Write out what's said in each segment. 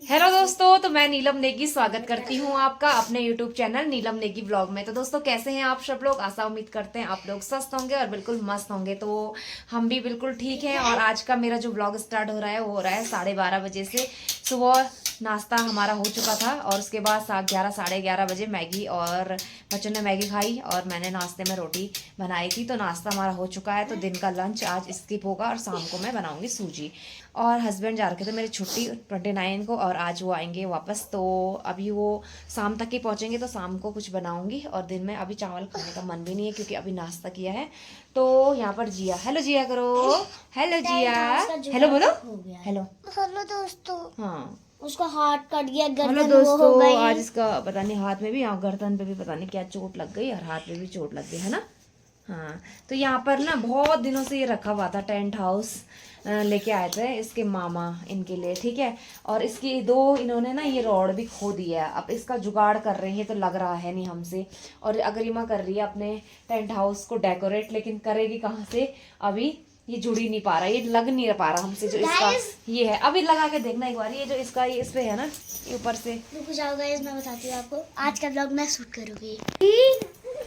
Hello दोस्तों, तो मैं नीलम नेगी स्वागत करती हूँ आपका अपने यूट्यूब चैनल नीलम नेगी व्लॉग में। तो दोस्तों, कैसे हैं आप सब लोग? आशा उम्मीद करते हैं आप लोग स्वस्थ होंगे और बिल्कुल मस्त होंगे। तो हम भी बिल्कुल ठीक हैं। और आज का मेरा जो व्लॉग स्टार्ट हो रहा है वो हो रहा है 12:30 बजे से। सुबह नाश्ता हमारा हो चुका था और उसके बाद 11 साढ़े 11 बजे मैगी, और बच्चों ने मैगी खाई और मैंने नाश्ते में रोटी बनाई थी। तो नाश्ता हमारा हो चुका है। तो दिन का लंच आज स्किप होगा और शाम को मैं बनाऊंगी सूजी। और हस्बैंड जा रखे थे मेरी छुट्टी 29 को, और आज वो आएंगे वापस। तो अभी वो शाम तक ही पहुंचेंगे, तो शाम को कुछ बनाऊंगी। और दिन में अभी चावल खाने का मन भी नहीं है क्योंकि अभी नाश्ता किया है। तो यहाँ पर जिया, हेलो जिया करो, हेलो जिया, हेलो बोलो, हेलो हेलो दोस्तों। हाँ। उसका हाथ कट गया, हेलो गर्दन वो हो दोस्तों, गई। आज इसका पता नहीं हाथ में भी, यहाँ गर्दन पे भी पता नहीं क्या चोट लग गई और हाथ में भी चोट लग गई है ना। हाँ, तो यहाँ पर ना बहुत दिनों से ये रखा हुआ था टेंट हाउस, लेके आए थे इसके मामा इनके लिए, ठीक है। और इसकी इन्होंने ना ये रॉड भी खो दिया है। अब इसका जुगाड़ कर रही है, तो लग रहा है नहीं हमसे। और अगरिमा कर रही है अपने टेंट हाउस को डेकोरेट, लेकिन करेगी कहाँ से? अभी ये जुड़ ही नहीं पा रहा, ये लग नहीं पा रहा हमसे। जो इसका ये है, अभी लगा के देखना एक बार। ये जो इसका ये इस पे है ना, ये ऊपर से रुक जाओ गाइस, मैं बताती हूँ आपको। आज का व्लॉग मैं शूट करूँगी।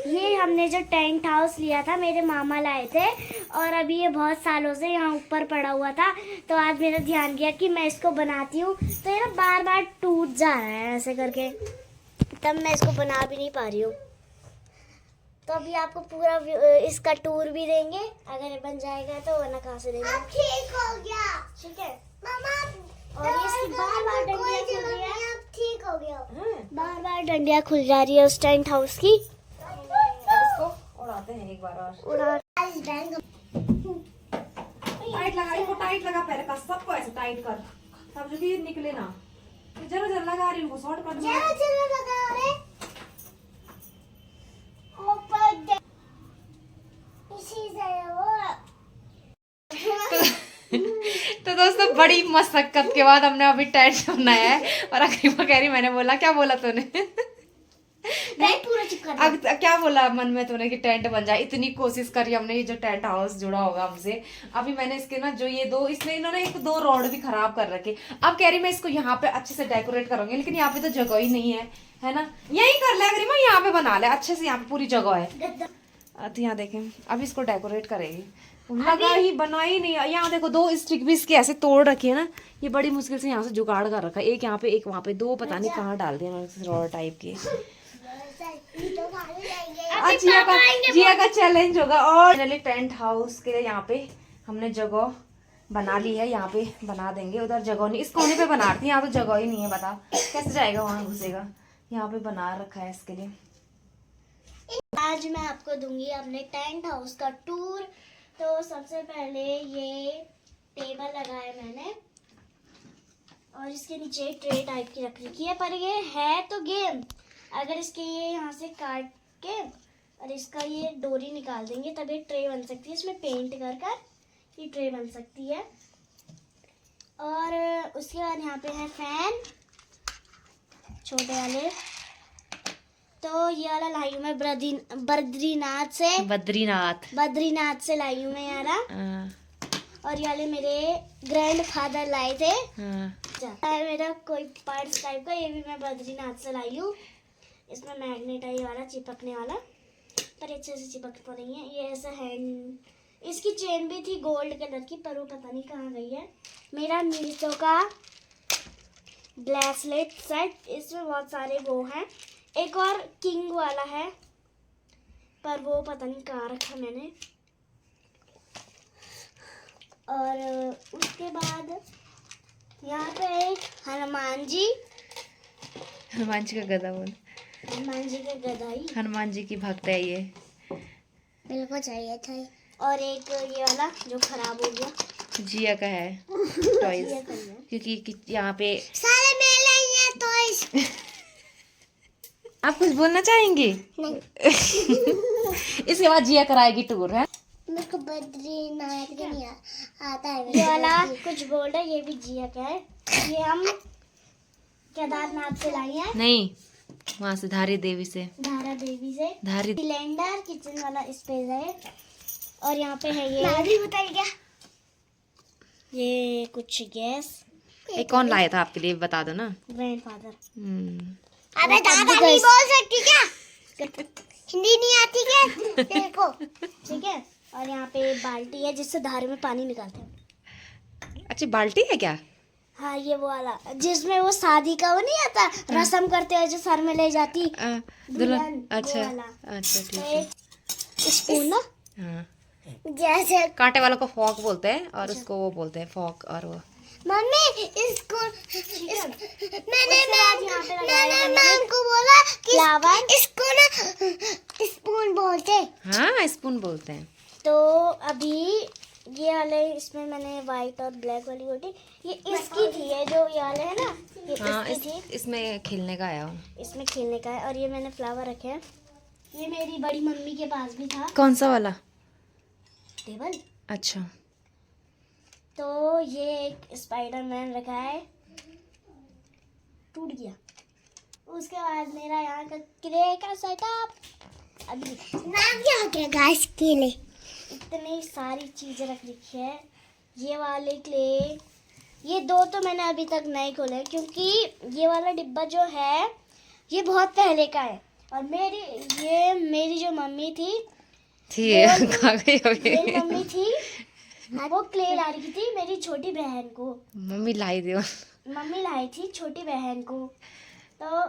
ये हमने जो टेंट हाउस लिया था, मेरे मामा लाए थे, और अभी ये बहुत सालों से यहाँ ऊपर पड़ा हुआ था। तो आज मेरा ध्यान गया कि मैं इसको बनाती हूँ, तो ये ना बार बार टूट जा रहा है ऐसे करके, तब मैं इसको बना भी नहीं पा रही हूँ। तो अभी आपको पूरा इसका टूर भी देंगे अगर ये बन जाएगा तो, वरना कहाँ से देंगे। ठीक हो गया, ठीक है मामा। और ये इसकी बार बार डंडियाँ खुल रही है। ठीक हो गया, बार बार डंडियाँ खुल जा रही है उस टेंट हाउस की। इसको उड़ाते हैं एक बार और। उड़ा टाइट लगा, इसको टाइट लगा, पहले का सबको ऐसे टाइट कर, तब जो कि निकले ना। जरा जरा लगा रही हूँ, शॉर्ट कर जरा जरा लगा रहे ऊपर इसी से वो। तो दोस्तों, बड़ी मशक्कत के बाद हमने अभी टेंट बनाया है। और अकरीमा कह रही, मैंने बोला क्या बोला तूने? टेंट पूरा चिपका क्या बोला मन में तूने कि टेंट बन जाए? इतनी कोशिश करी हमने, ये जो टेंट हाउस जुड़ा होगा हमसे। अभी मैंने इसके ना जो ये इसमें इन्होंने एक दो रॉड भी खराब कर रखे। अब कह रही मैं इसको यहाँ पे अच्छे से डेकोरेट करूंगी, लेकिन यहाँ पे तो जगह ही नहीं है ना। यही कर ले अगर यहाँ पे बना ले अच्छे से, यहाँ पे पूरी जगह है। तो यहाँ देखें, अब इसको डेकोरेट करेगी, लगा ही बना ही नहीं। यहाँ देखो, दो स्टिक भी इसके ऐसे तोड़ रखी है ना। ये बड़ी मुश्किल से यहाँ से जुगाड़ कर रखा है, एक यहाँ पे एक वहाँ पे, दो पता नहीं कहाँ डाल दिए रॉड टाइप के। आज जिया का चैलेंज होगा। और फाइनली टेंट हाउस के लिए यहाँ पे हमने जगह बना ली है, यहाँ पे बना देंगे। उधर जगह नहीं, इस कोने पे बना रही थी, यहाँ तो जगह ही नहीं है, बता कैसे जाएगा वहां घुसेगा। यहाँ पे बना रखा है इसके लिए। आज मैं आपको दूंगी अपने टेंट हाउस का टूर। तो सबसे पहले ये टेबल लगाया मैंने, और इसके नीचे ट्रे टाइप की रख रखी है, पर ये है तो गेम। अगर इसके ये यहाँ से काट के और इसका ये डोरी निकाल देंगे, तब ये ट्रे बन सकती है। इसमें पेंट कर कर ये ट्रे बन सकती है। और उसके बाद यहाँ पे है फैन छोटे वाले। तो ये वाला लाई हूँ मैं बद्रीनाथ से लाई हूँ मैं ये वाला। और ये वाले मेरे ग्रैंड फादर लाए थे। मेरा कोई पर्स टाइप का, ये भी मैं बद्रीनाथ से लाई हूँ। इसमें मैग्नेट है ये वाला चिपकने वाला, पर अच्छे से चिपक तो नहीं है। ये ऐसा हैंड, इसकी चेन भी थी गोल्ड कलर की, पर वो पता नहीं कहाँ गई है। मेरा मीशो का ब्रेसलेट सेट, इसमें बहुत सारे वो हैं। एक और किंग वाला है, पर वो पता नहीं कहाँ रखा मैंने। और उसके बाद यहाँ पे एक हनुमान जी का गधा बोल, हनुमान जी का गधा ही, हनुमान जी की भक्त है ये, बिल्कुल चाहिए था। और एक ये वाला जो खराब हो गया, जिया का है टॉयज, क्योंकि यहाँ पे सारे मेले ही हैं टॉयज। आप कुछ बोलना चाहेंगे? नहीं। इसके बाद जिया कराएगी टूर है। मेरे को बद्रीनाथ का नहीं आता है। ये वाला कुछ बोल रहा है, ये भी जिया का है। ये हम केदारनाथ से लाई है। नहीं, वहाँ से धारा देवी से सिलेंडर किचन वाला स्पेस है। और यहाँ पे है ये बताइए क्या, ये कुछ गैस ये कौन लाया था आपके लिए, बता दो ना। ग्रैंडफादर। अबे दादा नहीं बोल सकती क्या? हिंदी नहीं आती क्या? देखो ठीक है। और यहाँ पे बाल्टी है जिससे धार में पानी निकालते हैं। अच्छा बाल्टी है क्या? हाँ ये वो वाला जिसमें वो शादी का वो नहीं आता, रस्म करते हैं जो सर में ले जाती दुल्हन। अच्छा वो वाला। अच्छा ठीक तो है। एक स्पून ना, हाँ जैसे कांटे वाला को फॉक बोलते हैं और उसको वो बोलते हैं फॉक। और वो मम्मी इसको मैंने मैम को बोला कि इसको ना स्पून बोलते हैं। हाँ स्पून बोलते हैं। तो अभी ये वाले इसमें मैंने वाइट और ब्लैक वाली रोटी, ये इसकी थी, ये जो ये वाले है ना, ये हाँ इसकी थी। इसमें खेलने का आया हूँ। इसमें खेलने का है। और ये मैंने फ्लावर रखे हैं। ये मेरी बड़ी मम्मी के पास भी था कौन सा वाला? टेबल। अच्छा तो ये एक स्पाइडरमैन रखा है, टूट गया। उसके बाद मेरा यहाँ का क्ले का सेटअप। अभी नाम क्या हो गया गाइस के लिए? इतनी सारी चीजें रख रखी है। ये वाले क्ले, ये दो तो मैंने अभी तक नहीं खोले क्योंकि ये वाला डिब्बा जो है ये बहुत पहले का है। और मेरी जो मम्मी थी मेरी मम्मी थी वो क्ले ला रही थी मेरी छोटी बहन को। मम्मी लाई दो। मम्मी लाई थी छोटी बहन को। तो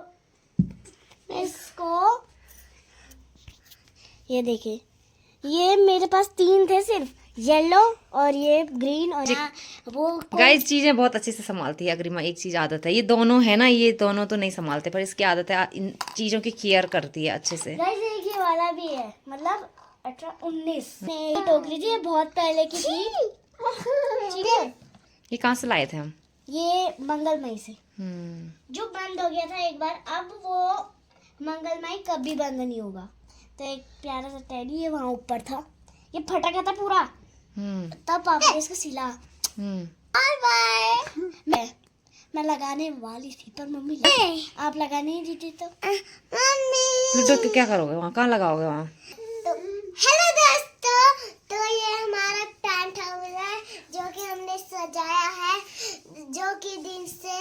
इसको ये देखिए, ये मेरे पास 3 थे सिर्फ, येलो और ये ग्रीन। और वो गाइस चीजें बहुत अच्छे से संभालती है अग्रिमा। एक चीज आदत है, ये दोनों है ना, ये दोनों तो नहीं संभालते पर इसकी आदत है, इन चीजों की केयर करती है अच्छे से। गाइस एक ये वाला भी है, मतलब 18-19 में टोकरी थी, ये बहुत पहले की थी। ठीक है। ये कहाँ से लाए थे हम? ये मंगलमई से, हम्म। जो बंद हो गया था एक बार, अब वो मंगलमई कभी बंद नहीं होगा। तो एक प्यारा सा टेडी ये वहाँ ऊपर था, ये फटा गया था पूरा, तब पापा ने इसको सिला। Bye bye. मैं लगाने वाली थी पर मम्मी आप लगाने नहीं दी थी। तो मम्मी लूडो क्या करोगे वहाँ, कहाँ लगाओगे वहाँ? तो हेलो दोस्तों, तो ये हमारा टेंट हाउस है जो कि हमने सजाया है, जो कि दिन से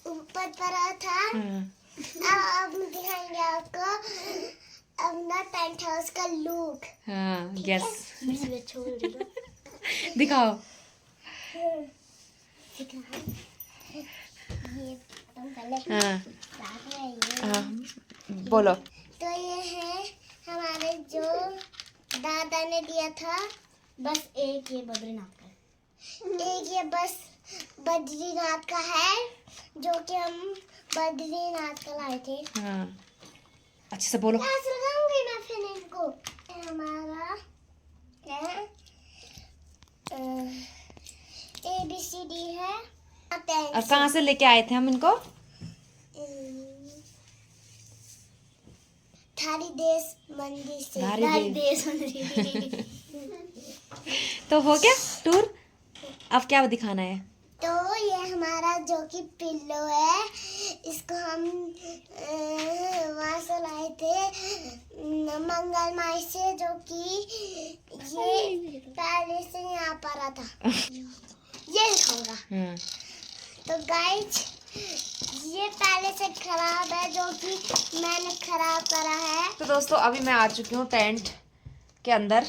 ऊपर पड़ा था। अब दिखाएंगे आपको अपना टेंट हाउस का लुक। हाँ यस छोड़ दिखाओ। ये तुम पहले हाँ बोलो। तो ये है हमारे जो दादा ने दिया था, बस एक ये बद्रीनाथ का, एक ये बस बद्रीनाथ का है जो कि हम बद्रीनाथ का लाए थे। हाँ अच्छे से बोलो। लगाऊंगी मैं फिर इनको। हमारा है ABCD है। और कहाँ से लेके आए थे हम इनको? थारी देश मंदिर से। धारी देश मंदिर। तो हो गया टूर, अब क्या दिखाना है? तो ये हमारा जो कि पिल्लो है, इसको हम वहाँ से लाए थे मंगलमई से, जो कि ये पहले से यहाँ पर आ था। ये दिखाऊंगा। तो गाइस ये पहले से खराब है, जो कि मैंने खराब करा है। तो दोस्तों अभी मैं आ चुकी हूँ टेंट के अंदर,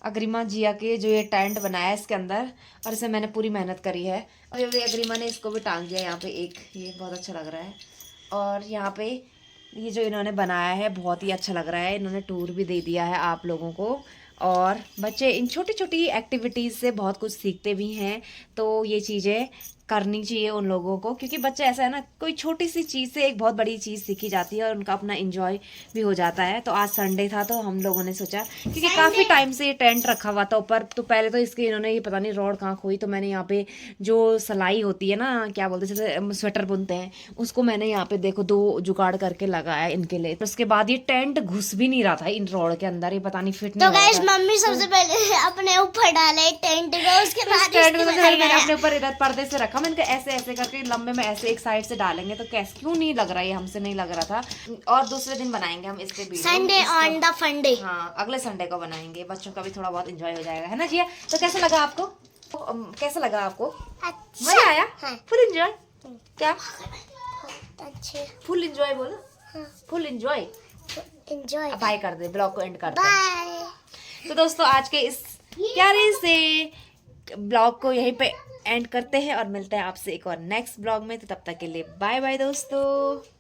अग्रिमा जिया के जो ये टेंट बनाया है इसके अंदर, और इसमें मैंने पूरी मेहनत करी है। और ये अग्रिमा ने इसको भी टांग दिया यहाँ पे एक, ये बहुत अच्छा लग रहा है। और यहाँ पे ये जो इन्होंने बनाया है बहुत ही अच्छा लग रहा है, इन्होंने टूर भी दे दिया है आप लोगों को। और बच्चे इन छोटी छोटी एक्टिविटीज़ से बहुत कुछ सीखते भी हैं, तो ये चीज़ें करनी चाहिए उन लोगों को, क्योंकि बच्चे ऐसा है ना, कोई छोटी सी चीज़ से एक बहुत बड़ी चीज़ सीखी जाती है और उनका अपना एंजॉय भी हो जाता है। तो आज संडे था तो हम लोगों ने सोचा, क्योंकि काफ़ी टाइम से ये टेंट रखा हुआ था ऊपर, तो पहले तो इसके इन्होंने ये पता नहीं रॉड कहाँ खोई, तो मैंने यहाँ पे जो सिलाई होती है ना, क्या बोलते हैं, जैसे स्वेटर बुनते हैं, उसको मैंने यहाँ पे देखो 2 जुगाड़ करके लगाया इनके लिए। तो उसके बाद ये टेंट घुस भी नहीं रहा था इन रॉड के अंदर, ये पता नहीं फिट नहीं तो गाइस मम्मी सबसे पहले अपने ऊपर डाले टेंट को, उसके बाद टेंट में मैंने अपने ऊपर इधर पर्दे से रखा, मैंने ऐसे ऐसे करके लंबे में ऐसे एक साइड से डालेंगे तो कैसे, क्यों नहीं लग रहा है, हमसे नहीं लग रहा था। और दूसरे दिन बनाएंगे हम इस पे वीडियो, संडे ऑन द फंडे। हाँ अगले संडे को बनाएंगे, बच्चों का भी थोड़ा बहुत एंजॉय हो जाएगा, है ना जिया? तो कैसा लगा आपको? कैसा लगा आपको? अच्छा मजा आया? हाँ। Full enjoy? क्या अच्छे फुल एंजॉय बोलो? हाँ। Full enjoy. एंजॉय बाय कर दे, ब्लॉग को एंड करते हैं। बाय। तो दोस्तों आज के इस प्यारे से ब्लॉग को यहीं पे एंड करते हैं और मिलते हैं आपसे एक और नेक्स्ट ब्लॉग में। तो तब तक के लिए बाय बाय दोस्तों।